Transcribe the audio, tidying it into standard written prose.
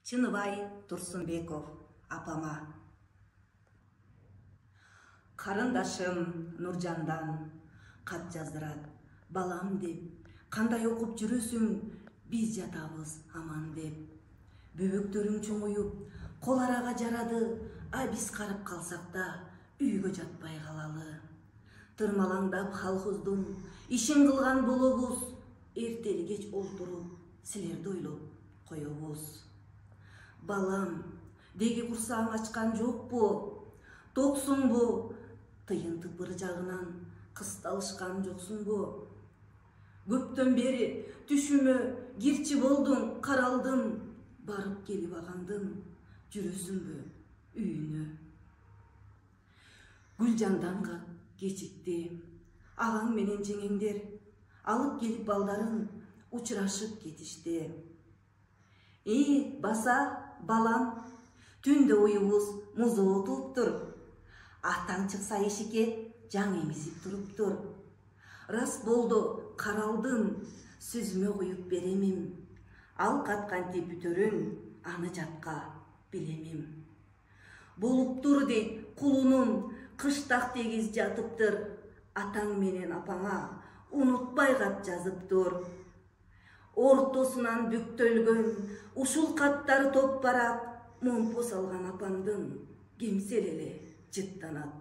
Чыныбай Турсунбеков апама. Карындашым Нуржандан кат жаздырат. Балам деп, кандай окуп жүрөсүң, биз жатабыз аман деп. Бөбөктөрүң чоңуюп, кол арага жарады, а биз карып калсак да, үйгө жатпай калалы. Тырмалаңдап халкыбыздын ишин кылган болобуз, эртели кеч олтуруп, силерди ойлоп коебуз. Балам, деги курсаң ачкан жокпу? Токсуңбу? Тыйын тыпыр жагынан кысталышкан жоксуңбу? Көптөн бери түшүмө кирчи болдуң, каралдым, барып келип агандым, жүрөсүңбү үйүнө? Гүлжанданга кечикти, агаң менен жеңеңдер алып келип балдарын учурашып кетишти. Баса, балам, түндө уюбуз музоо туруптур. Атаң чыкса эшикке жаң эмизип туруптур. Рас болду, каралдым, сүзмө куюп беремим. Ал каткан тепүтөрүң, аны жатка билемим. Болуптур дейт кулунум, кыштак тегиз жатыптыр. Атаң менен апаңа унутпай кат жазыптыр. Ортосунан бүктөлгөн ушул каттары топ барат, момпо салган апамдын кемсел эле жыттанат.